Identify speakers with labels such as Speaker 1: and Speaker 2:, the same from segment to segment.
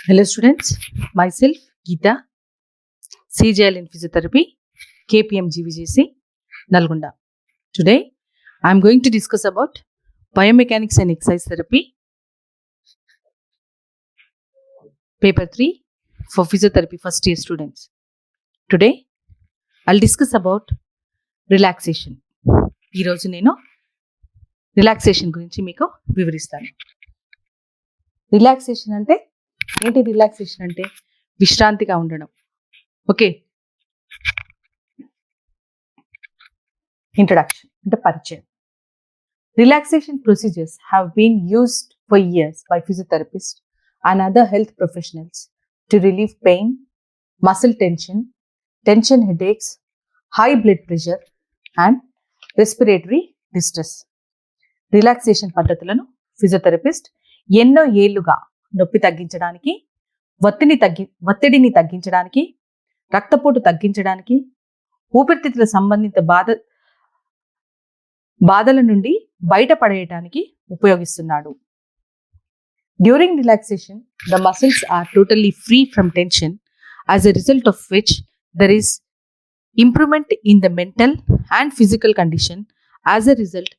Speaker 1: Hello students, myself Geeta, CJL in Physiotherapy, KPM GVJC, Nalgonda. Today I am going to discuss about Biomechanics and Exercise Therapy, Paper 3 for Physiotherapy first year students. Today I'll discuss about relaxation. ఈ రోజు నేను relaxation గురించి మీకు వివరిస్తాను. Relaxation అంటే ఏంటి? Relaxation అంటే విశ్రాంతిగా ఉండడం. ఓకే, ఇంట్రడక్షన్ అంటే పరిచయం. Relaxation procedures have been used for years by physiotherapists and other health professionals to relieve pain, muscle tension headaches, high blood pressure and respiratory distress. Relaxation పద్ధతులను ఫిజియోథెరపిస్ట్ ఎన్నో ఏళ్లుగా నొప్పి తగ్గించడానికి, ఒత్తిడిని తగ్గించడానికి, రక్తపోటు తగ్గించడానికి, ఊపిరితిత్తుల సంబంధిత బాధల నుండి బయటపడేయడానికి ఉపయోగిస్తున్నాడు. During relaxation the muscles are totally free from tension, as a result of which there is improvement in the mental and physical condition. As a result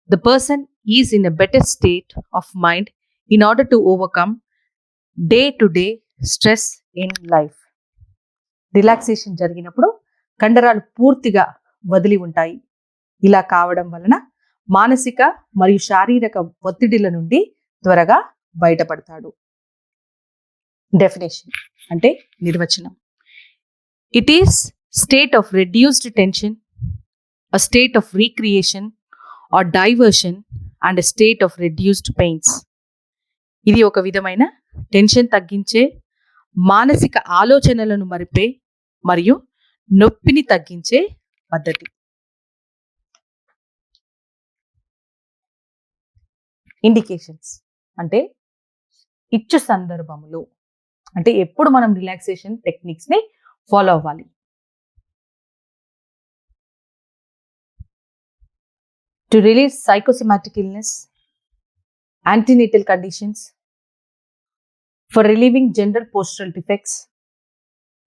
Speaker 1: the person is in a better state of mind in order to overcome day to day stress in life. Relaxation జరిగినప్పుడు కండరాలు పూర్తిగా వదిలి ఉంటాయి. ఇలా కావడం వలన మానసిక మరియు శారీరక ఒత్తిడిల నుండి త్వరగా బయటపడతాడు. డెఫినేషన్ అంటే నిర్వచనం. It is state of reduced tension, a state of recreation or diversion and a state of reduced pains. ఇది ఒక విధమైన టెన్షన్ తగ్గించే, మానసిక ఆలోచనలను మరిపే మరియు నొప్పిని తగ్గించే పద్ధతి. ఇండికేషన్స్ అంటే ఇచ్చు సందర్భములు, అంటే ఎప్పుడు మనం రిలాక్సేషన్ టెక్నిక్స్ ని ఫాలో అవ్వాలి. To release psychosomatic illness, antenatal conditions, for relieving general postural defects,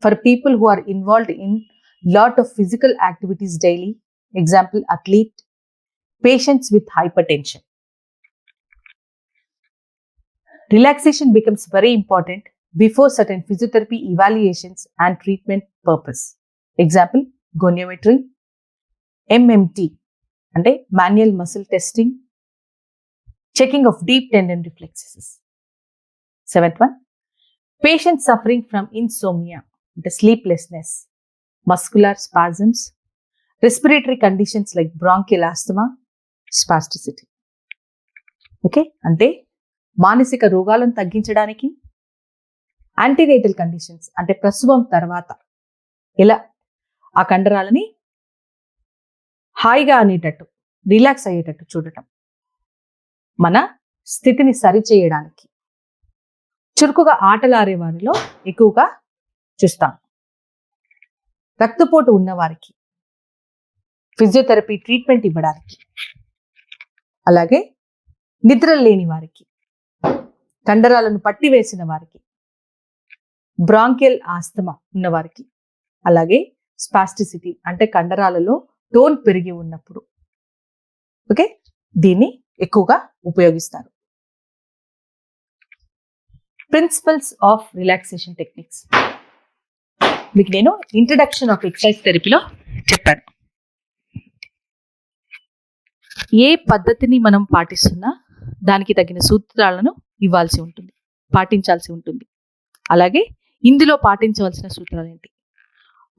Speaker 1: for people who are involved in lot of physical activities daily, example athlete, patients with hypertension. Relaxation becomes very important before certain physiotherapy evaluations and treatment purpose. Example, goniometry, MMT, and manual muscle testing, checking of deep tendon reflexes. Seventh one, patients suffering from insomnia, the sleeplessness, muscular spasms, respiratory conditions like bronchial asthma, spasticity. Okay, ante మానసిక రోగాలను తగ్గించడానికి, antenatal conditions అంటే ప్రసవం తర్వాత ఇలా ఆ కండరాలని హాయిగా అనేటట్టు, రిలాక్స్ అయ్యేటట్టు చూడటం, మన స్థితిని సరిచేయడానికి, చురుకుగా ఆటలాడే వారిలో ఎక్కువగా చూస్తాం. రక్తపోటు ఉన్నవారికి ఫిజియోథెరపీ ట్రీట్మెంట్ ఇవ్వడానికి, అలాగే నిద్ర లేని వారికి, కండరాలను పట్టివేసిన వారికి, బ్రాంకియల్ ఆస్తమా ఉన్నవారికి, అలాగే స్పాస్టిసిటీ అంటే కండరాలలో టోన్ పెరిగి ఉన్నప్పుడు ఓకే దీన్ని ఎక్కువగా ఉపయోగిస్తారు. ప్రిన్సిపల్స్ ఆఫ్ రిలాక్సేషన్ టెక్నిక్స్ మీకు నేను ఇంట్రడక్షన్ ఆఫ్ ఎక్సర్సైజ్ థెరపీలో చెప్పాను. ఏ పద్ధతిని మనం పాటిస్తున్నా దానికి తగిన సూత్రాలను ఇవ్వాల్సి ఉంటుంది, పాటించాల్సి ఉంటుంది. అలాగే ఇందులో పాటించవలసిన సూత్రాలు ఏంటి?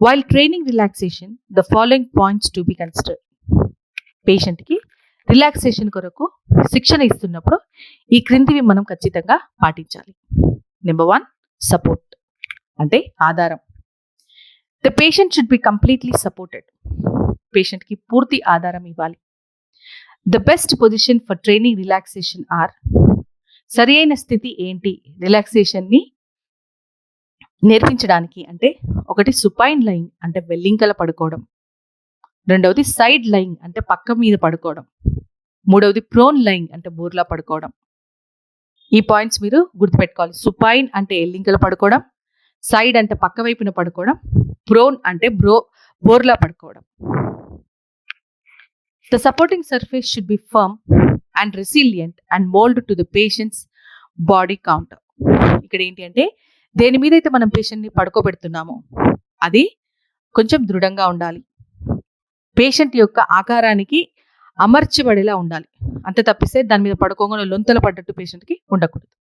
Speaker 1: While training relaxation the following points to be considered. పేషెంట్కి రిలాక్సేషన్ కొరకు శిక్షణ ఇస్తున్నప్పుడు ఈ క్రిందివి మనం ఖచ్చితంగా పాటించాలి. నెంబర్ 1, సపోర్ట్ అంటే ఆధారం. The patient should be completely supported. పేషెంట్కి పూర్తి ఆధారం ఇవ్వాలి. The best position for training relaxation are, సరి అయిన స్థితి ఏంటి రిలాక్సేషన్ని నేర్పించడానికి అంటే, ఒకటి సుపైన్ లైయింగ్ అంటే వెల్లింకల పడుకోవడం, రెండవది సైడ్ లైయింగ్ అంటే పక్క మీద పడుకోవడం, మూడవది ప్రోన్ లైయింగ్ అంటే బోర్లా పడుకోవడం, ఈ పాయింట్స్ మీరు గుర్తుపెట్టుకోవాలి. సుపైన్ అంటే ఎల్లింకలు పడుకోవడం, సైడ్ అంటే పక్క వైపున పడుకోవడం, ప్రోన్ అంటే బోర్లా పడుకోవడం. The supporting surface should be firm and resilient and mold to the patient's body counter. ఇక్కడ ఏంటి అంటే దేని మీద అయితే మనం పేషెంట్ని పడుకోబెడుతున్నామో అది కొంచెం దృఢంగా ఉండాలి, పేషెంట్ యొక్క ఆకారానికి అమర్చబడేలా ఉండాలి. అంతే తప్పిస్తే దాని మీద పడుకోగానే లొంతల పడ్డట్టు పేషెంట్కి ఉండకూడదు.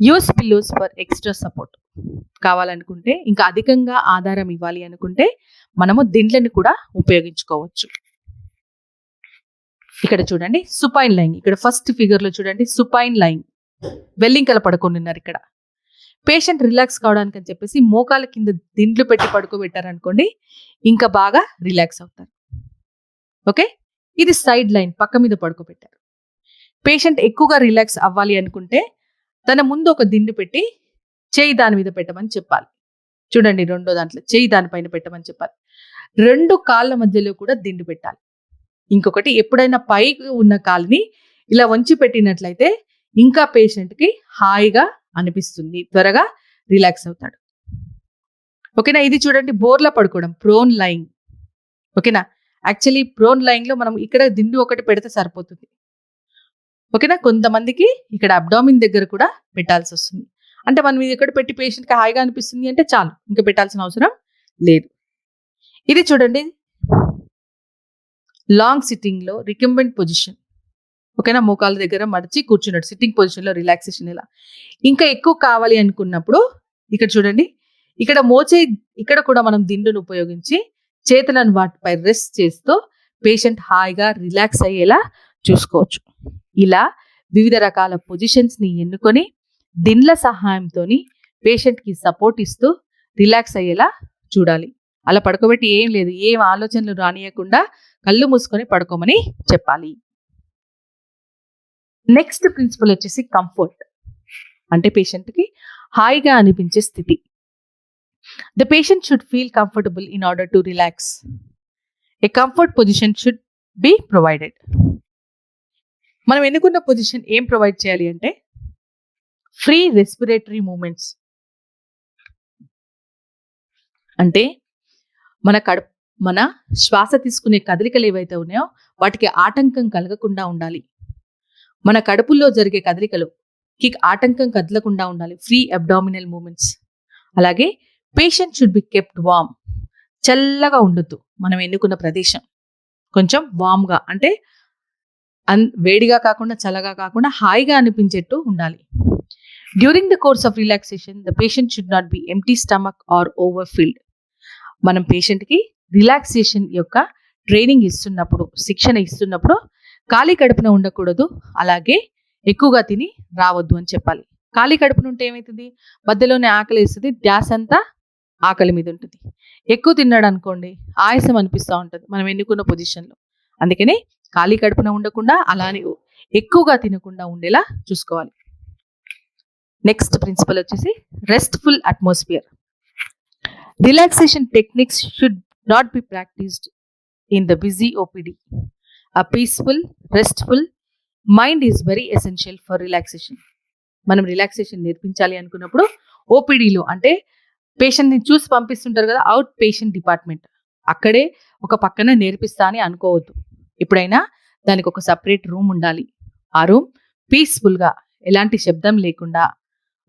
Speaker 1: Use pillows for extra support. కావాలనుకుంటే ఇంకా అధికంగా ఆధారం ఇవ్వాలి అనుకుంటే మనము దిండ్లను కూడా ఉపయోగించుకోవచ్చు. ఇక్కడ చూడండి సుపైన్ లైంగ్. ఇక్కడ ఫస్ట్ ఫిగర్ లో చూడండి సుపైన్ లైంగ్, వెల్లింకల పడుకొని ఉన్నారు. ఇక్కడ పేషెంట్ రిలాక్స్ కావడానికి అని చెప్పేసి మోకాల కింద దిండ్లు పెట్టి పడుకోబెట్టారనుకోండి ఇంకా బాగా రిలాక్స్ అవుతారు. ఓకే, ఇది సైడ్ లైన్, పక్క మీద పడుకోబెట్టారు. పేషెంట్ ఎక్కువగా రిలాక్స్ అవ్వాలి అనుకుంటే తన ముందు ఒక దిండు పెట్టి చేయి దాని మీద పెట్టమని చెప్పాలి. చూడండి రెండో దాంట్లో చేయి దానిపైన పెట్టమని చెప్పాలి. 2 కాళ్ళ మధ్యలో కూడా దిండు పెట్టాలి. ఇంకొకటి, ఎప్పుడైనా పైకి ఉన్న కాలుని ఇలా వంచి పెట్టినట్లయితే ఇంకా పేషెంట్కి హాయిగా అనిపిస్తుంది, త్వరగా రిలాక్స్ అవుతాడు. ఓకేనా, ఇది చూడండి బోర్లా పడుకోవడం, ప్రోన్ లైంగ్. ఓకేనా, యాక్చువల్లీ ప్రోన్ లైంగ్ లో మనం ఇక్కడ దిండు ఒకటి పెడితే సరిపోతుంది. ఓకేనా, కొంతమందికి ఇక్కడ అబ్డామిన్ దగ్గర కూడా పెట్టాల్సి వస్తుంది. అంటే మనం ఇది ఇక్కడ పెట్టి పేషెంట్కి హాయిగా అనిపిస్తుంది అంటే చాలు, ఇంకా పెట్టాల్సిన అవసరం లేదు. ఇది చూడండి లాంగ్ సిట్టింగ్ లో రికంబెంట్ పొజిషన్. ఓకేనా, మోకాళ్ళ దగ్గర మడిచి కూర్చున్నాడు సిట్టింగ్ పొజిషన్ లో రిలాక్సేషన్. ఇలా ఇంకా ఎక్కువ కావాలి అనుకున్నప్పుడు ఇక్కడ చూడండి, ఇక్కడ మోచే ఇక్కడ కూడా మనం దిండును ఉపయోగించి చేతులను వాటిపై రెస్ట్ చేస్తూ పేషెంట్ హాయిగా రిలాక్స్ అయ్యేలా చూసుకోవచ్చు. ఇలా వివిధ రకాల పొజిషన్స్ ని ఎన్నుకొని దిండ్ల సహాయంతో పేషెంట్ కి సపోర్ట్ ఇస్తూ రిలాక్స్ అయ్యేలా చూడాలి. అలా పడుకోబెట్టి ఏం లేదు, ఏం ఆలోచనలు రానియకుండా కళ్ళు మూసుకొని పడుకోమని చెప్పాలి. నెక్స్ట్ ప్రిన్సిపల్ వచ్చేసి కంఫర్ట్, అంటే పేషెంట్కి హాయిగా అనిపించే స్థితి. The patient should feel comfortable in order to relax. A comfort position should be provided. మనం ఎన్నుకున్న పొజిషన్ ఏం ప్రొవైడ్ చేయాలి అంటే ఫ్రీ రెస్పిరేటరీ మూమెంట్స్, అంటే మన శ్వాస తీసుకునే కదలికలు ఏవైతే ఉన్నాయో వాటికి ఆటంకం కలగకుండా ఉండాలి. మన కడుపులో జరిగే కదలికలుకి ఆటంకం కదలకుండా ఉండాలి, ఫ్రీ అబ్డామినల్ మూమెంట్స్. అలాగే patient should be kept warm, చల్లగా ఉండొద్దు. మనం ఎన్నుకున్న ప్రదేశం కొంచెం వామ్గా, అంటే వేడిగా కాకుండా చల్లగా కాకుండా హాయిగా అనిపించేట్టు ఉండాలి. During the course of relaxation the patient should not be empty stomach or over filled. మనం పేషెంట్కి రిలాక్సేషన్ యొక్క ట్రైనింగ్ ఇస్తున్నప్పుడు, శిక్షణ ఇస్తున్నప్పుడు ఖాళీ కడుపున ఉండకూడదు, అలాగే ఎక్కువగా తిని రావద్దు అని చెప్పాలి. ఖాళీ కడుపున ఉంటే ఏమవుతుంది, మధ్యలోనే ఆకలి వేస్తుంది, ధ్యాస అంతా ఆకలి మీద ఉంటుంది. ఎక్కువ తిన్నాడు అనుకోండి ఆయాసం అనిపిస్తూ ఉంటుంది మనం ఎన్నుకున్న పొజిషన్లో. అందుకని ఖాళీ కడుపున ఉండకుండా అలానే ఎక్కువగా తినకుండా ఉండేలా చూసుకోవాలి. నెక్స్ట్ ప్రిన్సిపల్ వచ్చేసి restful atmosphere. Relaxation techniques should not be practised in the busy OPD. A peaceful, restful mind is very essential for relaxation. మనం రిలాక్సేషన్ నేర్పించాలి అనుకున్నప్పుడు ఓపీడీలో, అంటే పేషెంట్ని చూసి పంపిస్తుంటారు కదా, అవుట్ పేషెంట్ డిపార్ట్మెంట్, అక్కడే ఒక పక్కన నేర్పిస్తా అని అనుకోవద్దు. ఎప్పుడైనా దానికి ఒక సపరేట్ రూమ్ ఉండాలి. ఆ రూమ్ పీస్ఫుల్గా, ఎలాంటి శబ్దం లేకుండా,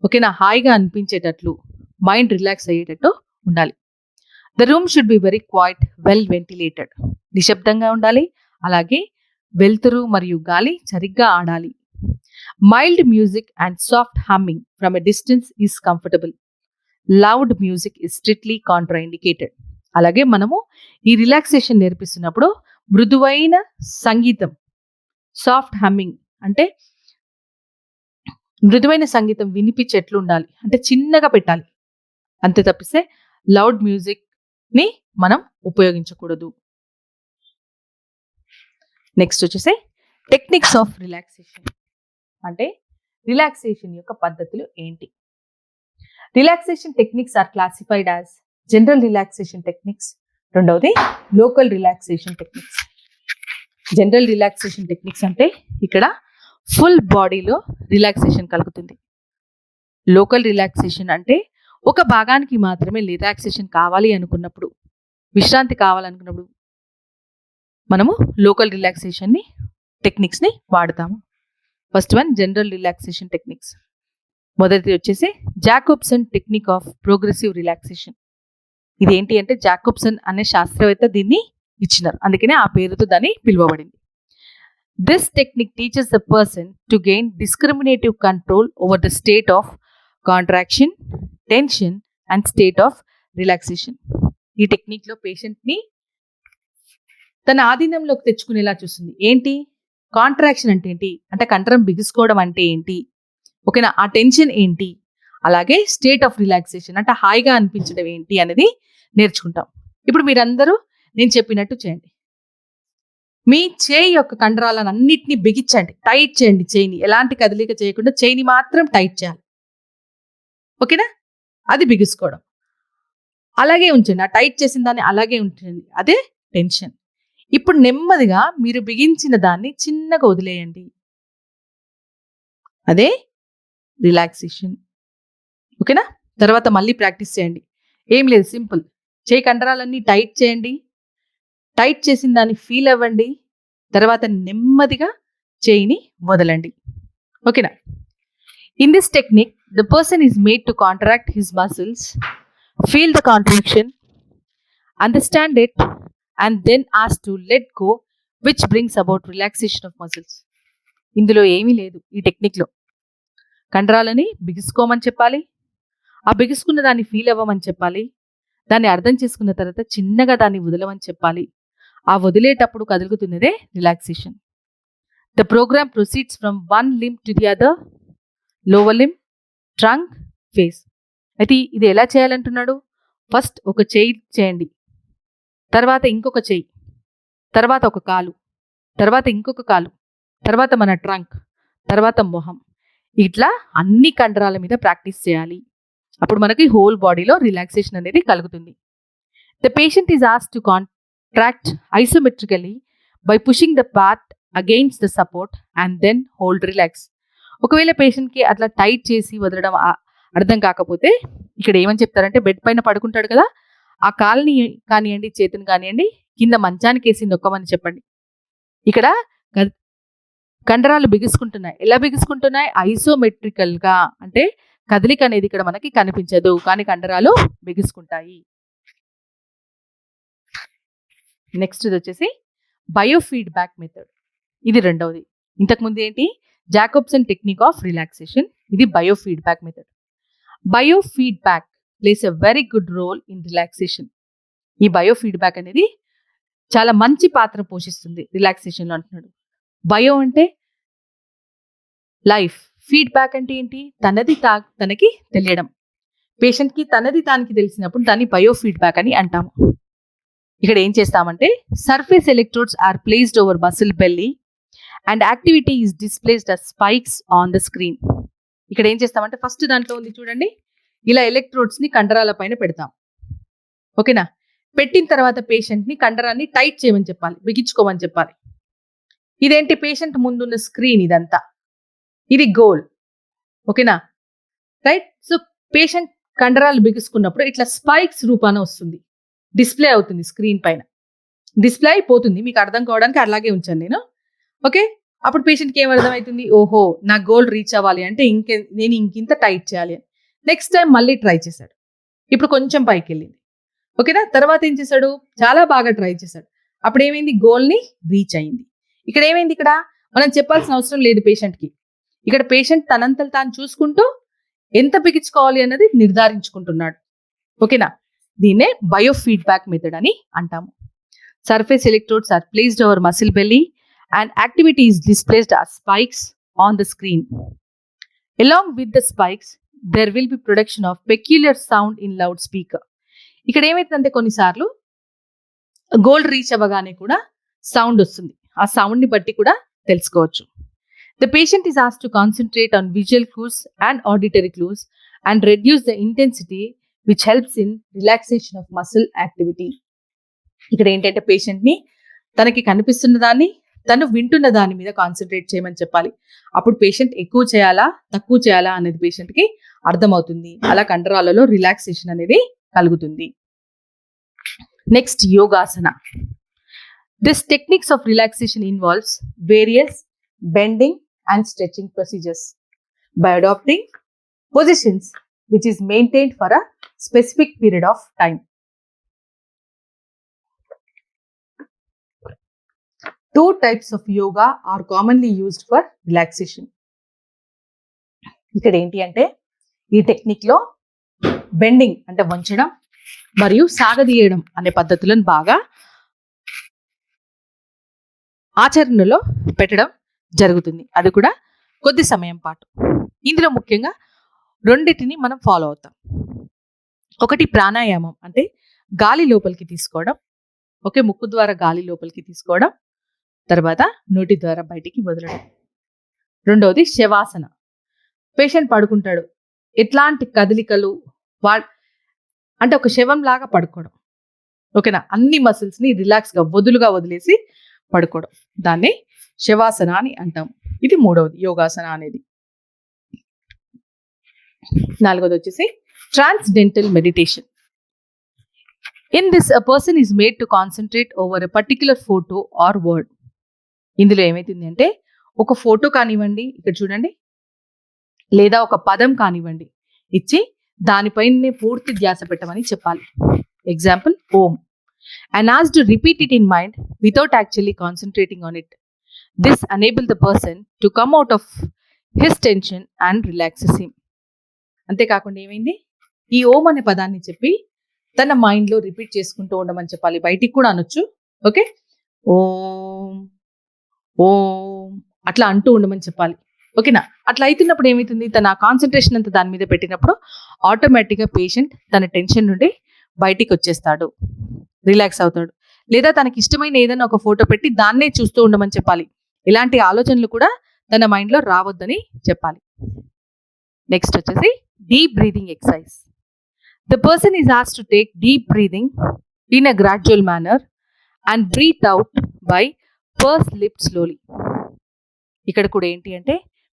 Speaker 1: ఓకేనా, హాయిగా అనిపించేటట్లు, మైండ్ రిలాక్స్ అయ్యేటట్టు ఉండాలి. The room should be very quiet, well ventilated. నిశ్శబ్దంగా ఉండాలి, అలాగే వెలుతురు మరియు గాలి సరిగ్గా ఆడాలి. Mild music and soft humming from a distance is comfortable. Loud music is strictly contraindicated. అలాగే మనము ఈ రిలాక్సేషన్ నేర్పిస్తున్నప్పుడు మృదువైన సంగీతం, సాఫ్ట్ హమ్మింగ్ అంటే మృదువైన సంగీతం వినిపించేట్లు ఉండాలి, అంటే చిన్నగా పెట్టాలి. అంతే తప్పిస్తే లౌడ్ మ్యూజిక్ ని మనం ఉపయోగించకూడదు. నెక్స్ట్ వచ్చేసి టెక్నిక్స్ ఆఫ్ రిలాక్సేషన్, అంటే రిలాక్సేషన్ యొక్క పద్ధతులు ఏంటి. Relaxation techniques are classified as general relaxation techniques, రెండవది local relaxation techniques. General relaxation techniques అంటే ఇక్కడ ఫుల్ బాడీలో రిలాక్సేషన్ కలుగుతుంది. లోకల్ రిలాక్సేషన్ అంటే ఒక భాగానికి మాత్రమే రిలాక్సేషన్ కావాలి అనుకున్నప్పుడు, విశ్రాంతి కావాలనుకున్నప్పుడు మనము లోకల్ రిలాక్సేషన్ని టెక్నిక్స్ని వాడతాము. First one general relaxation techniques. మొదటిది వచ్చేసి Jacobson technique of progressive relaxation. ఇదేంటి అంటే జాకోబ్సన్ అనే శాస్త్రవేత్త దీన్ని ఇచ్చినారు, అందుకనే ఆ పేరుతో దాన్ని పిలువబడింది. This technique teaches the person to gain discriminative control over the state of contraction, tension and state of relaxation. ఈ టెక్నిక్లో పేషెంట్ని తన ఆధీనంలోకి తెచ్చుకునేలా చూస్తుంది. ఏంటి కాంట్రాక్షన్ అంటే ఏంటి, అంటే కంఠరం బిగుసుకోవడం అంటే ఏంటి, ఓకేనా, ఆ టెన్షన్ ఏంటి, అలాగే స్టేట్ ఆఫ్ రిలాక్సేషన్ అంటే హాయిగా అనిపించడం ఏంటి అనేది నేర్చుకుంటాం. ఇప్పుడు మీరందరూ నేను చెప్పినట్టు చేయండి. మీ చేయి యొక్క కండరాలను అన్నిటినీ బిగించండి, టైట్ చేయండి. చేయిని ఎలాంటి కదలిక చేయకుండా చేయిని మాత్రం టైట్ చేయాలి, ఓకేనా, అది బిగుసుకోవడం. అలాగే ఉంచండి, ఆ టైట్ చేసిన దాన్ని అలాగే ఉంచండి, అదే టెన్షన్. ఇప్పుడు నెమ్మదిగా మీరు బిగించిన దాన్ని చిన్నగా వదిలేయండి, అదే రిలాక్సేషన్, ఓకేనా. తర్వాత మళ్ళీ ప్రాక్టీస్ చేయండి. ఏం లేదు, సింపుల్. చేయి కండరాలన్నీ టైట్ చేయండి, టైట్ చేసిన దాన్ని ఫీల్ అవ్వండి, తర్వాత నెమ్మదిగా చేయిని వదలండి, ఓకేనా. In this technique the person is made to contract his muscles, feel the contraction, understand it and then ask to let go, which brings about relaxation of muscles. ఇందులో ఏమీ లేదు. ఈ టెక్నిక్లో కండరాలని బిగుసుకోమని చెప్పాలి, ఆ బిగుసుకున్న దాన్ని ఫీల్ అవ్వమని చెప్పాలి, దాన్ని అర్థం చేసుకున్న తర్వాత చిన్నగా దాన్ని వదలమని చెప్పాలి. ఆ వదిలేటప్పుడు కదులుతున్నదే relaxation. The program proceeds from one limb to the other, lower limb, trunk, face. అయితే ఇది ఎలా చేయాలంటున్నాడు? ఫస్ట్ ఒక చెయ్యి చేయండి, తర్వాత ఇంకొక చెయ్యి, తర్వాత ఒక కాలు, తర్వాత ఇంకొక కాలు, తర్వాత మన ట్రంక్, తర్వాత మొహం. ఇట్లా అన్ని కండరాల మీద ప్రాక్టీస్ చేయాలి. అప్పుడు మనకి హోల్ బాడీలో రిలాక్సేషన్ అనేది కలుగుతుంది. The patient is asked to contract isometrically by pushing the part against the support and then hold relax. ఒకవేళ పేషెంట్కి అట్లా టైట్ చేసి వదలడం అర్థం కాకపోతే ఇక్కడ ఏమని చెప్తారంటే, బెడ్ పైన పడుకుంటాడు కదా, ఆ కాల్ని కానివ్వండి, చేతిని కానివ్వండి, కింద మంచానికి వేసి నొక్కమని చెప్పండి. ఇక్కడ కండరాలు బిగుసుకుంటున్నాయి. ఎలా బిగుసుకుంటున్నాయి? ఐసోమెట్రికల్గా, అంటే కదలిక అనేది ఇక్కడ మనకి కనిపించదు, కానీ కండరాలు బిగుసుకుంటాయి. నెక్స్ట్ ఇది వచ్చేసి బయోఫీడ్బ్యాక్ మెథడ్. ఇది రెండవది. ఇంతకుముందు ఏంటి? Jacobson technique of relaxation. ఇది biofeedback method. Biofeedback plays a very good role in relaxation. ఈ బయోఫీడ్బ్యాక్ అనేది చాలా మంచి పాత్ర పోషిస్తుంది రిలాక్సేషన్లో అంటున్నాడు. బయో అంటే లైఫ్, ఫీడ్బ్యాక్ అంటే ఏంటి? తనకి తెలియడం. పేషెంట్కి తనది తానికి తెలిసినప్పుడు దాన్ని బయోఫీడ్బ్యాక్ అని అంటాము. ఇక్కడ ఏం చేస్తామంటే, surface electrodes are placed over muscle belly and activity is displaced as spikes on the screen. ఇక్కడ ఏం చేస్తామంటే, ఫస్ట్ దాంట్లో ఉంది చూడండి, ఇలా ఎలక్ట్రోడ్స్ని కండరాల పైన పెడతాం, ఓకేనా. పెట్టిన తర్వాత పేషెంట్ని కండరాన్ని టైట్ చేయమని చెప్పాలి, బిగించుకోమని చెప్పాలి. ఇదేంటి? పేషెంట్ ముందున్న స్క్రీన్, ఇదంతా ఇది గోల్, ఓకేనా, రైట్. సో పేషెంట్ కండరాలు బిగుసుకున్నప్పుడు ఇట్లా స్పైక్స్ రూపాన వస్తుంది, డిస్ప్లే అవుతుంది స్క్రీన్ పైన, డిస్ప్లే అయిపోతుంది. మీకు అర్థం కావడానికి అలాగే ఉంచాను నేను, ఓకే. అప్పుడు పేషెంట్కి ఏం అర్థమవుతుంది? ఓహో, నా గోల్ రీచ్ అవ్వాలి అంటే నేను ఇంకింత టైట్ చేయాలి అని. నెక్స్ట్ టైం మళ్ళీ ట్రై చేశాడు, ఇప్పుడు కొంచెం పైకి వెళ్ళింది, ఓకేనా. తర్వాత ఏం చేశాడు? చాలా బాగా ట్రై చేశాడు, అప్పుడు ఏమైంది? గోల్ని రీచ్ అయింది. ఇక్కడ ఏమైంది? ఇక్కడ మనం చెప్పాల్సిన అవసరం లేదు పేషెంట్కి. ఇక్కడ పేషెంట్ తనంతలు తాను చూసుకుంటూ ఎంత బిగించుకోవాలి అన్నది నిర్ధారించుకుంటున్నాడు, ఓకేనా. దీన్నే బయోఫీడ్బ్యాక్ మెథడ్ అని అంటాము. Surface electrodes are placed over muscle belly and activity is displayed as spikes on the screen. Along with the spikes, there will be production of peculiar sound in loudspeaker. ఇక్కడ ఏమైతుందంటే, కొన్నిసార్లు goal reach అవ్వగానే కూడా sound వస్తుంది. ఆ సౌండ్ని బట్టి కూడా తెలుసుకోవచ్చు. The patient is asked to concentrate on visual cues and auditory clues and reduce the intensity, which helps in relaxation of muscle activity. ఇక్కడ ఏంటంటే, పేషెంట్ని తనకి కనిపిస్తున్న దాన్ని, తను వింటున్న దాని మీద కాన్సన్ట్రేట్ చేయమని చెప్పాలి. అప్పుడు పేషెంట్ ఎక్కువ చేయాలా తక్కువ చేయాలా అనేది పేషెంట్కి అర్థమవుతుంది. అలా కండరాలలో రిలాక్సేషన్ అనేది కలుగుతుంది. Next yogasana. This techniques of relaxation involves various bending and stretching procedures by adopting positions which is maintained for a specific period of time. Two types of yoga are commonly used for relaxation. ఇక్కడ ఏంటి అంటే ఈ టెక్నిక్లో bending అంటే వంచడం మరియు సాగదీయడం అనే పద్ధతులను బాగా ఆచరణలో పెట్టడం జరుగుతుంది. అది కూడా కొద్ది సమయం పాటు. ఇందులో ముఖ్యంగా రెండింటిని మనం ఫాలో అవుతాం. ఒకటి ప్రాణాయామం అంటే గాలి లోపలికి తీసుకోవడం, ఒకే ముక్కు ద్వారా గాలి లోపలికి తీసుకోవడం, తర్వాత నోటి ద్వారా బయటికి వదలడం. రెండవది శవాసన. పేషెంట్ పడుకుంటాడు, ఎట్లాంటి కదలికలు అంటే ఒక శవం లాగా పడుకోవడం. ఓకేనా, అన్ని మసిల్స్ని రిలాక్స్గా వదులుగా వదిలేసి పడుకోవడం, దాన్ని శవాసన అని అంటాం. ఇది మూడవది యోగాసన అనేది. నాలుగోది వచ్చేసి transcendental meditation. In this a person is made to concentrate over a particular photo or word. ఇందులో ఏమైతుంది అంటే ఒక ఫోటో కానివ్వండి, ఇక్కడ చూడండి, లేదా ఒక పదం కానివ్వండి ఇచ్చి దానిపైనే పూర్తి ధ్యాస పెట్టమని చెప్పాలి. Example Om, and asked to repeat it in mind without actually concentrating on it. This enables the person to come out of his tension and relaxes him. అంతేకాకుండా ఏమైంది, ఈ ఓం అనే పదాన్ని చెప్పి తన మైండ్లో రిపీట్ చేసుకుంటూ ఉండమని చెప్పాలి. బయటికి కూడా అనొచ్చు. ఓకే, ఓం ఓం అట్లా అంటూ ఉండమని చెప్పాలి. ఓకేనా, అట్లా అవుతున్నప్పుడు ఏమవుతుంది, తన కాన్సన్ట్రేషన్ అంతా దాని మీద పెట్టినప్పుడు ఆటోమేటిక్గా పేషెంట్ తన టెన్షన్ నుండి బయటికి వచ్చేస్తాడు, రిలాక్స్ అవుతాడు. లేదా తనకి ఇష్టమైన ఏదైనా ఒక ఫోటో పెట్టి దాన్నే చూస్తూ ఉండమని చెప్పాలి. ఇలాంటి ఆలోచనలు కూడా తన మైండ్లో రావద్దని చెప్పాలి. నెక్స్ట్ వచ్చేసి deep breathing exercise. The person is asked to take deep breathing in a gradual manner and breathe out by purse lip slowly. ఇక్కడ కూడా ఏంటి అంటే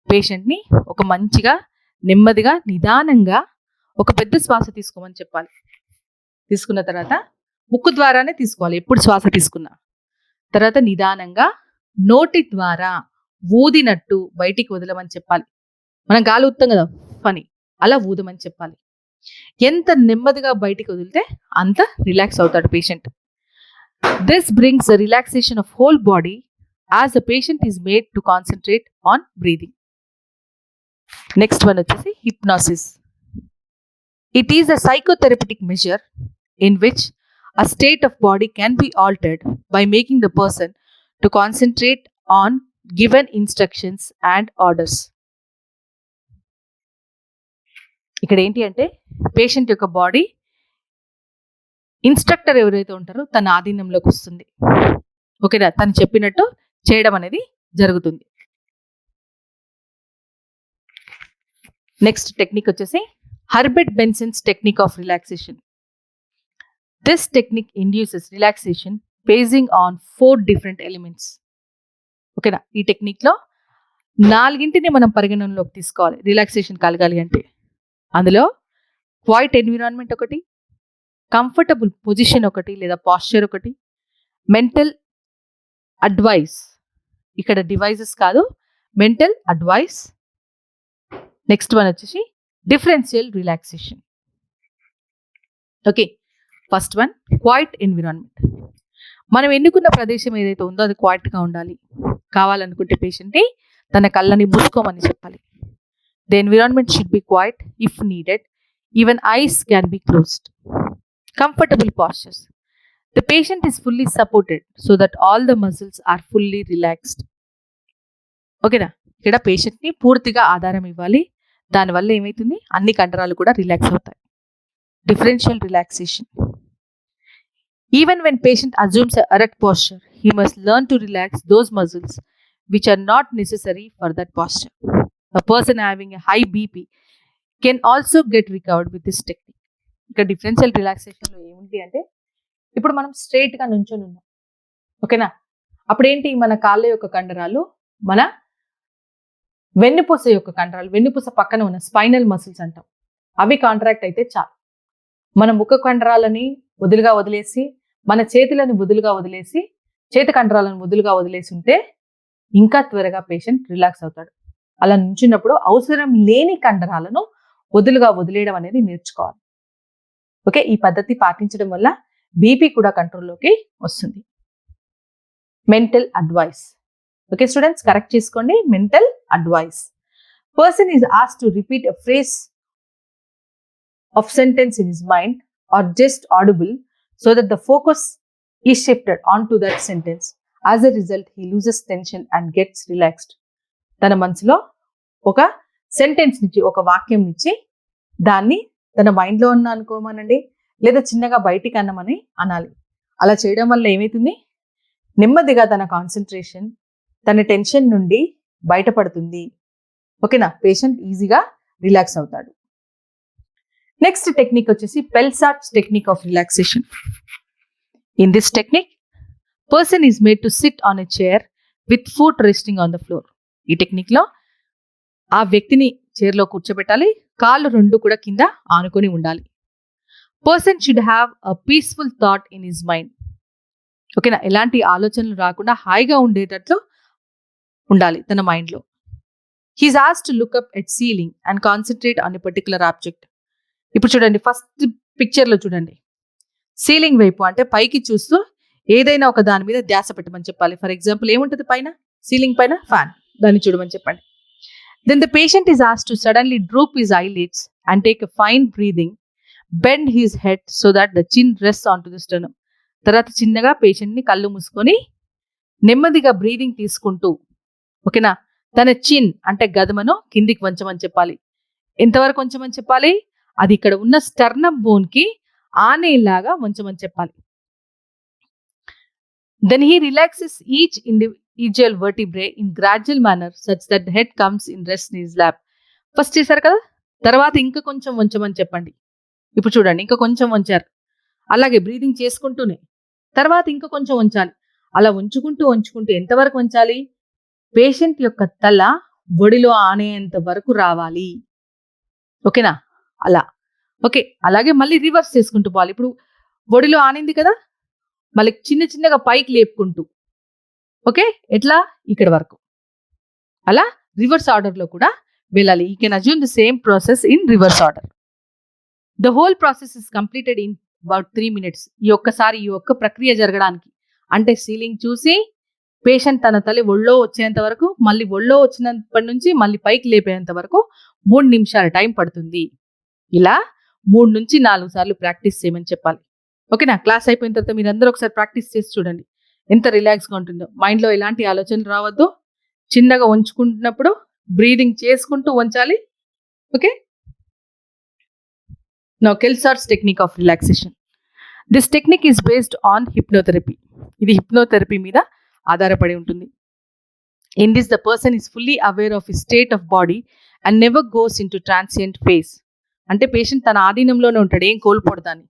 Speaker 1: పేషెంట్ని ఒక మంచిగా నెమ్మదిగా నిదానంగా ఒక పెద్ద శ్వాస తీసుకోమని చెప్పాలి. తీసుకున్న తర్వాత ముక్కు ద్వారానే తీసుకోవాలి ఎప్పుడు శ్వాస తీసుకున్నా. తర్వాత నిదానంగా నోటి ద్వారా ఊదినట్టు బయటికి వదలమని చెప్పాలి. మనం గాలి ఊదుతాం కదా పని, అలా ఊదమని చెప్పాలి. ఎంత నెమ్మదిగా బయటికి వదిలితే అంత రిలాక్స్ అవుతాడు patient. This brings the relaxation of whole body as the patient is made to concentrate on breathing. Next one వచ్చేసి hypnosis. It is a psychotherapeutic measure in which a state of body can be altered by making the person to concentrate on given instructions and orders. ఇక్కడ ఏంటి అంటే patient యొక్క body instructor ఎవరైతే ఉంటారో తన ఆధీనంలోకి వస్తుంది. ఓకేనా, తను చెప్పినట్టు చేయడం అనేది జరుగుతుంది. నెక్స్ట్ టెక్నిక్ వచ్చేసి Herbert Benson's technique of relaxation. This technique induces relaxation basing on 4 different elements. ఓకేనా, ఈ టెక్నిక్లో 4 మనం పరిగణనలోకి తీసుకోవాలి రిలాక్సేషన్ కలగాలి అంటే. అందులో క్వైట్ ఎన్విరాన్మెంట్ ఒకటి, కంఫర్టబుల్ పొజిషన్ ఒకటి లేదా పాస్చర్ ఒకటి, మెంటల్ అడ్వైస్, ఇక్కడ డివైజెస్ కాదు మెంటల్ అడ్వైస్. నెక్స్ట్ వన్ వచ్చేసి differential relaxation. Okay, first one quiet environment. మనం ఎన్నుకున్న ప్రదేశం ఏదైతే ఉందో అది క్వైట్గా ఉండాలి. కావాలనుకుంటే పేషెంట్ని తన కళ్ళని మూసుకోమని చెప్పాలి. The environment should be quiet if needed, even eyes can be closed. Comfortable postures. The patient is fully supported so that all the muscles are fully relaxed. ఓకేనా, ఇక్కడ పేషెంట్ని పూర్తిగా ఆధారం ఇవ్వాలి. దానివల్ల ఏమవుతుంది, అన్ని కండరాలు కూడా రిలాక్స్ అవుతాయి. Differential relaxation. Even when patient assumes an erect posture, he must learn to relax those muscles which are not necessary for that posture. A person having a high BP can also get recovered with this technique. ఇక్కడ differential రిలాక్సేషన్లో ఏమిటి అంటే ఇప్పుడు మనం స్ట్రైట్గా నుంచొని ఉన్నాం. ఓకేనా, అప్పుడేంటి మన కాళ్ళ యొక్క కండరాలు మన వెన్నుపూస యొక్క కండరాలు, వెన్నుపూస పక్కన ఉన్న స్పైనల్ మసిల్స్ అంటాం, అవి కాంట్రాక్ట్ అయితే చాలు. మన ముఖ కండరాలని వదులుగా వదిలేసి, మన చేతులను వదులుగా వదిలేసి, చేతి కండరాలను వదులుగా వదిలేసి ఉంటే ఇంకా త్వరగా పేషెంట్ రిలాక్స్ అవుతాడు. అలా నుంచినప్పుడు అవసరం లేని కండరాలను వదులుగా వదిలేయడం అనేది నేర్చుకోవాలి. ఓకే, ఈ పద్ధతి పాటించడం వల్ల బీపీ కూడా కంట్రోల్లోకి వస్తుంది. Mental advice. Okay students, correct చేసుకోండి. Mental advice. Person is asked to repeat a phrase of sentence in his mind or just audible so that the focus is shifted on to that sentence. As a result he loses tension and gets relaxed. తన మనసులో ఒక sentence నుంచి, ఒక వాక్యం నుంచి దాన్ని తన మైండ్లో ఉన్న అనుకోమనండి, లేదా చిన్నగా బయటికి అన్నమని అనాలి. అలా చేయడం వల్ల ఏమవుతుంది, నెమ్మదిగా తన కాన్సన్ట్రేషన్, తన టెన్షన్ నుండి బయటపడుతుంది. ఓకేనా, పేషెంట్ ఈజీగా రిలాక్స్ అవుతాడు. నెక్స్ట్ టెక్నిక్ వచ్చేసి పెల్సార్ట్స్ technique of relaxation. In this technique person is made to sit on a chair with foot resting on the floor. ఈ టెక్నిక్లో ఆ వ్యక్తిని చైర్లో కూర్చోబెట్టాలి, కాళ్ళు రెండు కూడా కింద ఆనుకొని ఉండాలి. Person should have a peaceful thought in his mind. ఓకేనా, ఎలాంటి ఆలోచనలు రాకుండా హాయిగా ఉండేటట్లు ఉండాలి తన మైండ్లో. He's asked to look up at ceiling and concentrate on a particular object. ఇప్పుడు చూడండి, ఫస్ట్ పిక్చర్లో చూడండి, సీలింగ్ వైపు అంటే పైకి చూస్తూ ఏదైనా ఒక దాని మీద ధ్యాస పెట్టమని చెప్పాలి. ఫర్ ఎగ్జాంపుల్ ఏముంటుంది పైన, సీలింగ్ పైన ఫ్యాన్, దాన్ని చూడమని చెప్పండి. Then the patient is asked to suddenly droop his eyelids and take a fine breathing, bend his head so that the chin rests onto the sternum. తర్వాత చిన్నగా పేషెంట్ని కళ్ళు మూసుకొని నెమ్మదిగా బ్రీదింగ్ తీసుకుంటూ, ఓకేనా, తన చిన్ అంటే గదమను కిందికి వంచమని చెప్పాలి. ఎంతవరకు వంచమని చెప్పాలి, అది ఇక్కడ ఉన్న స్టర్నమ్ బోన్కి ఆనేలాగా వంచమని చెప్పాలి. Then he relaxes each individual vertebrae in gradual manner such that the head comes in rest in his lap. First చేశారు కదా, తర్వాత ఇంకా కొంచెం వంచమని చెప్పండి. ఇప్పుడు చూడండి, ఇంకా కొంచెం వంచారు. అలాగే బ్రీదింగ్ చేసుకుంటూనే తర్వాత ఇంకా కొంచెం వంచాలి. అలా వంచుకుంటూ వంచుకుంటూ ఎంతవరకు వంచాలి, పేషెంట్ యొక్క తల ఒడిలో ఆనేంత వరకు రావాలి. ఓకేనా, అలా. ఓకే, అలాగే మళ్ళీ రివర్స్ చేసుకుంటూ పోవాలి. ఇప్పుడు ఒడిలో ఆనింది కదా, మళ్ళీ చిన్న చిన్నగా పైకి లేపుకుంటూ, ఓకే, ఎట్లా ఇక్కడ వరకు, అలా రివర్స్ ఆర్డర్లో కూడా వెళ్ళాలి. You can assume the same process in reverse order. The whole process is completed in about 3 minutes. ఈ ఒక్క ప్రక్రియ జరగడానికి, అంటే సీలింగ్ చూసి పేషెంట్ తన తల్లి ఒళ్ళో వచ్చేంత వరకు, మళ్ళీ ఒళ్ళో వచ్చినప్పటి నుంచి మళ్ళీ పైకి లేపేంత వరకు 3 నిమిషాల టైం పడుతుంది. ఇలా 3 నుంచి 4 సార్లు ప్రాక్టీస్ చేయమని చెప్పాలి. ఓకేనా, క్లాస్ అయిపోయిన తర్వాత మీరు అందరూ ఒకసారి ప్రాక్టీస్ చేసి చూడండి ఎంత రిలాక్స్గా ఉంటుందో. మైండ్లో ఎలాంటి ఆలోచనలు రావద్దు, చిన్నగా వంచుకుంటున్నప్పుడు బ్రీదింగ్ చేసుకుంటూ వంచాలి. ఓకే, నౌ కెల్సార్ట్స్ technique of relaxation. This technique is based on hypnotherapy. ఇది హిప్నోథెరపీ మీద ఆధారపడి ఉంటుంది. In this the person is fully aware of his state of body and never goes in to transient phase. అంటే patient తన ఆధీనంలోనే ఉంటాడు, ఏం కోల్పోడదాన్ని.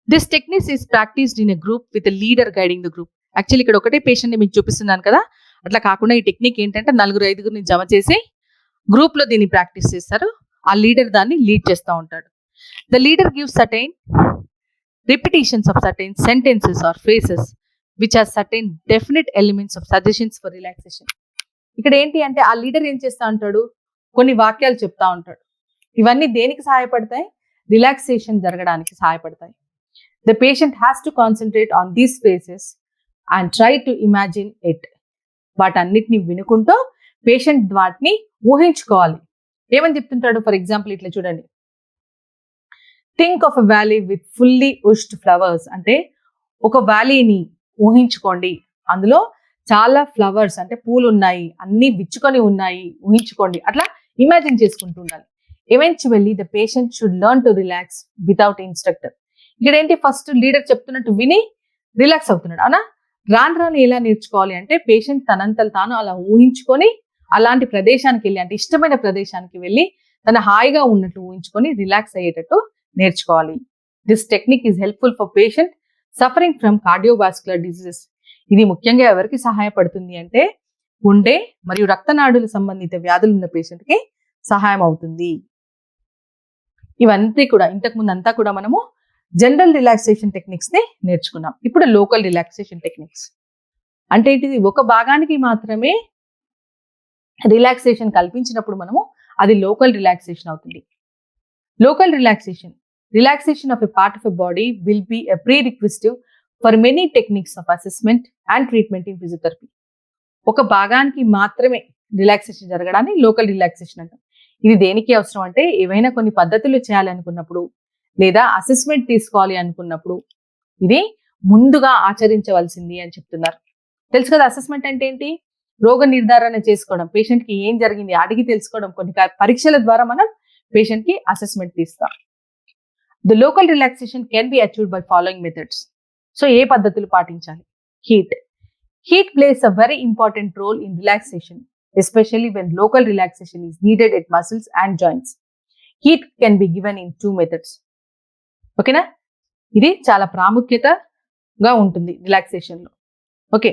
Speaker 1: This technique is practised in a group with a leader guiding the group. Actually ఇక్కడ ఒకటే పేషెంట్ని మీకు చూపిస్తున్నాను కదా, అట్లా కాకుండా ఈ టెక్నిక్ ఏంటంటే 4-5 జమ చేసి గ్రూప్లో దీన్ని ప్రాక్టీస్ చేస్తారు. ఆ లీడర్ దాన్ని లీడ్ చేస్తూ ఉంటాడు. The leader gives certain repetitions of certain sentences or phrases which are certain definite elements of suggestions for relaxation. ఇక్కడ ఏంటి అంటే ఆ లీడర్ ఏం చేస్తూ ఉంటాడు, కొన్ని వాక్యాలు చెప్తా ఉంటాడు. ఇవన్నీ దేనికి సహాయపడతాయి, రిలాక్సేషన్ జరగడానికి సహాయపడతాయి. The patient has to concentrate on these phrases and try to imagine it. వాటన్నిటిని వినుకుంటూ పేషెంట్ వాటిని ఊహించుకోవాలి. ఏమని చెప్తుంటాడు, ఫర్ ఎగ్జాంపుల్ ఇట్లా చూడండి, think of a valley with fully hushed flowers. అంటే ఒక వ్యాలీని ఊహించుకోండి, అందులో చాలా ఫ్లవర్స్ అంటే పూలు ఉన్నాయి, అన్ని విచ్చుకొని ఉన్నాయి, ఊహించుకోండి. అట్లా ఇమాజిన్ చేసుకుంటూ ఉండాలి. Eventually the patient should learn to relax without instructor. ఇక్కడ ఏంటి, ఫస్ట్ లీడర్ చెప్తున్నట్టు విని రిలాక్స్ అవుతున్నాడు. అవునా, రాను ఎలా నేర్చుకోవాలి అంటే పేషెంట్ తనంతలు తాను అలా ఊహించుకొని అలాంటి ప్రదేశానికి వెళ్ళి, అంటే ఇష్టమైన ప్రదేశానికి వెళ్ళి తన హాయిగా ఉన్నట్టు ఊహించుకొని రిలాక్స్ అయ్యేటట్టు నేర్చుకోవాలి. This technique is helpful for patient suffering from cardiovascular diseases. ఇది ముఖ్యంగా ఎవరికి సహాయపడుతుంది అంటే గుండె మరియు రక్తనాడుల సంబంధిత వ్యాధులు ఉన్న పేషెంట్కి సహాయం అవుతుంది. ఇవంతా కూడా ఇంతకుముందు అంతా కూడా మనము జనరల్ రిలాక్సేషన్ టెక్నిక్స్ ని నేర్చుకున్నాం. ఇప్పుడు లోకల్ రిలాక్సేషన్ టెక్నిక్స్ అంటే ఏంటిది, ఒక భాగానికి మాత్రమే రిలాక్సేషన్ కల్పించినప్పుడు మనము అది లోకల్ రిలాక్సేషన్ అవుతుంది. Local relaxation of a part of a body will be a prerequisite for many techniques of assessment and treatment in physiotherapy. ఒక భాగానికి మాత్రమే రిలాక్సేషన్ జరగడాన్ని లోకల్ రిలాక్సేషన్ అంటాం. ఇది దేనికి అవసరం అంటే ఏవైనా కొన్ని పద్ధతులు చేయాలి అనుకున్నప్పుడు లేదా అసెస్మెంట్ తీసుకోవాలి అనుకున్నప్పుడు ఇది ముందుగా ఆచరించవలసింది అని చెప్తున్నారు. తెలుసు కదా అసెస్మెంట్ అంటే ఏంటి, రోగ నిర్ధారణ చేసుకోవడం, పేషెంట్ కి ఏం జరిగింది అడిగి తెలుసుకోవడం, కొన్ని పరీక్షల ద్వారా మనం పేషెంట్ కి అసెస్మెంట్ తీస్తాం. The local relaxation can be achieved by following methods. So ఏ పద్ధతులు పాటించాలి? Heat plays a very important role in relaxation, especially when local relaxation is needed at muscles and joints. Heat can be given in 2 methods. ఓకేనా, ఇది చాలా ప్రాముఖ్యతగా ఉంటుంది relaxation లో. Okay,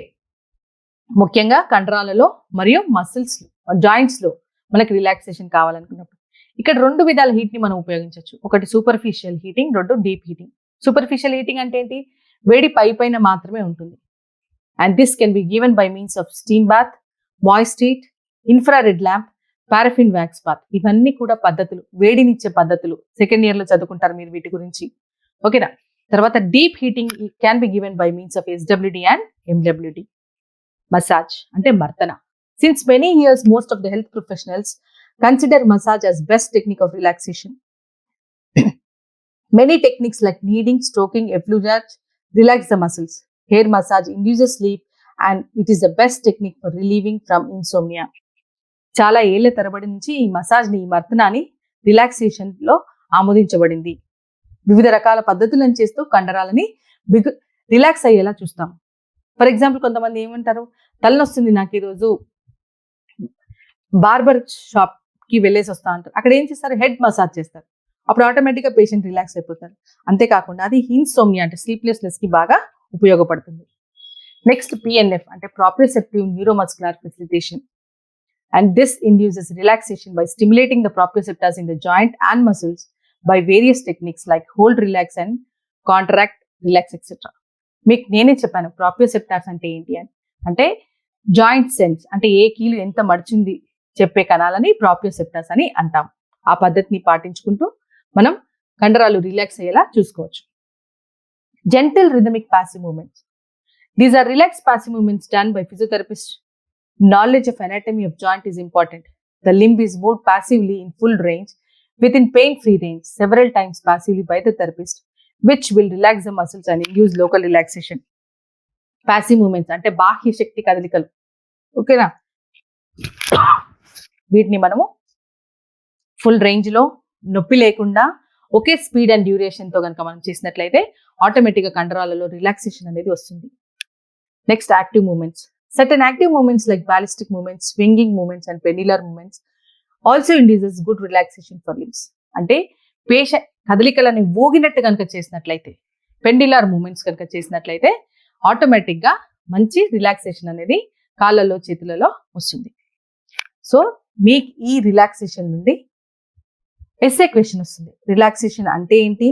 Speaker 1: ముఖ్యంగా కండరాలలో మరియు మసిల్స్ జాయింట్స్ లో మనకి రిలాక్సేషన్ కావాలనుకున్నప్పుడు ఇక్కడ 2 విధాల హీట్ ని మనం ఉపయోగించవచ్చు. ఒకటి superficial heating, 2 deep heating. Superficial heating అంటే ఏంటి, వేడి పైన మాత్రమే ఉంటుంది. And this can be given by means of steam bath, moist heat, infrared lamp, paraffin wax bath. ఇవన్నీ కూడా పద్ధతులు, వేడినిచ్చే పద్ధతులు. సెకండ్ ఇయర్ లో చదువుకుంటారు మీరు వీటి గురించి. ఓకేనా. తర్వాత deep heating can be given by means of SWD and MWD. Massage అంటే మర్దన. Since many years, most of the health professionals consider massage as best technique of relaxation. Many techniques like kneading, stroking, effleurage relax the muscles. Hair massage induces sleep and it is the best technique for relieving from insomnia. చాలా ఏళ్ల తరబడి నుంచి ఈ massage ని, ఈ మర్దనాన్ని relaxation లో ఆమోదించబడింది. వివిధ రకాల పద్ధతులను చేస్తూ కండరాలని రిలాక్స్ అయ్యేలా చూస్తాం. ఫర్ ఎగ్జాంపుల్ కొంతమంది ఏమంటారు, తలనొస్తుంది నాకు ఈరోజు, బార్బర్ షాప్ కి వెళ్ళేసి వస్తా అంటారు. అక్కడ ఏం చేస్తారు, హెడ్ మసాజ్ చేస్తారు. అప్పుడు ఆటోమేటిక్ గా పేషెంట్ రిలాక్స్ అయిపోతారు. అంతేకాకుండా అది ఇన్సోమ్నియా అంటే స్లీప్లెస్నెస్ కి బాగా ఉపయోగపడుతుంది. నెక్స్ట్ PNF అంటే proprioceptive neuromuscular facilitation. And this induces relaxation by stimulating the proprioceptors in the joint and muscles by various techniques like hold relax and contract relax etcetera. మీకు నేనే చెప్పాను ప్రాప్రియోసెప్టాస్ అంటే ఏంటి అని. అంటే జాయింట్ సెన్స్ అంటే ఏ కీలు ఎంత మడిచింది చెప్పే కణాలని ప్రాప్రియోసెప్టాస్ అని అంటాం. ఆ పద్ధతిని పాటించుకుంటూ మనం కండరాలు రిలాక్స్ అయ్యేలా చూసుకోవచ్చు. Gentle rhythmic passive movements. These are relax passive movements done by physiotherapist. Knowledge of anatomy of joint is important. The limb is moved passively in full range within pain-free range several times passively by the therapist, which will relax the muscles and induce local relaxation. Passive movements అంటే బాహ్య శక్తి కదలికలు. ఓకేనా, వీటిని మనము full range లో నొప్పి లేకుండా ఒకే speed and duration తో కనుక మనం చేసినట్లయితే ఆటోమేటిక్ గా కండరాలలో రిలాక్సేషన్ అనేది వస్తుంది. Next active movements. Certain active movements like ballistic movements, swinging movements and pendular movements also induces good relaxation for limbs. అంటే కదలికలని ఊగినట్టు కనుక చేసినట్లయితే, పెండిలార్ మూమెంట్స్ కనుక చేసినట్లయితే ఆటోమేటిక్ గా మంచి రిలాక్సేషన్ అనేది కాళ్ళలో చేతులలో వస్తుంది. సో మీకు ఈ రిలాక్సేషన్ నుండి ఎస్ఏ క్వశ్చన్ వస్తుంది. రిలాక్సేషన్ అంటే ఏంటి,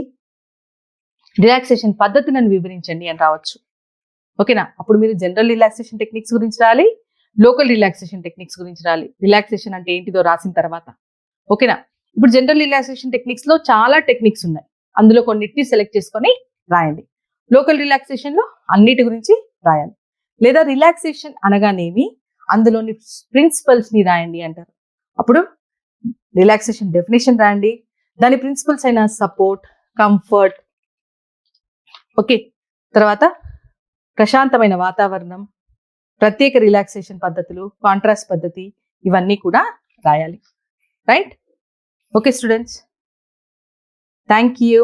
Speaker 1: రిలాక్సేషన్ పద్ధతులను వివరించండి అని రావచ్చు. ఓకేనా, అప్పుడు మీరు జనరల్ రిలాక్సేషన్ టెక్నిక్స్ గురించి రాయాలి, లోకల్ రిలాక్సేషన్ టెక్నిక్స్ గురించి రాయాలి. రిలాక్సేషన్ అంటే ఏంటిదో రాసిన తర్వాత. ఓకేనా, ఇప్పుడు జనరల్ రిలాక్సేషన్ టెక్నిక్స్ లో చాలా టెక్నిక్స్ ఉన్నాయి, అందులో కొన్నిటిని సెలెక్ట్ చేసుకొని రాయండి. లోకల్ రిలాక్సేషన్ లో అన్నిటి గురించి రాయాలి. లేదా రిలాక్సేషన్ అనగానేమి, అందులోని ప్రిన్సిపల్స్ ని రాయండి అంటారు. అప్పుడు రిలాక్సేషన్ డెఫినేషన్ రాయండి, దాని ప్రిన్సిపల్స్ అయిన సపోర్ట్, కంఫర్ట్, ఓకే, తర్వాత ప్రశాంతమైన వాతావరణం, ప్రత్యేక రిలాక్సేషన్ పద్ధతులు, కాంట్రాస్ట్ పద్ధతి, ఇవన్నీ కూడా రాయాలి. Right? Okay students, thank you.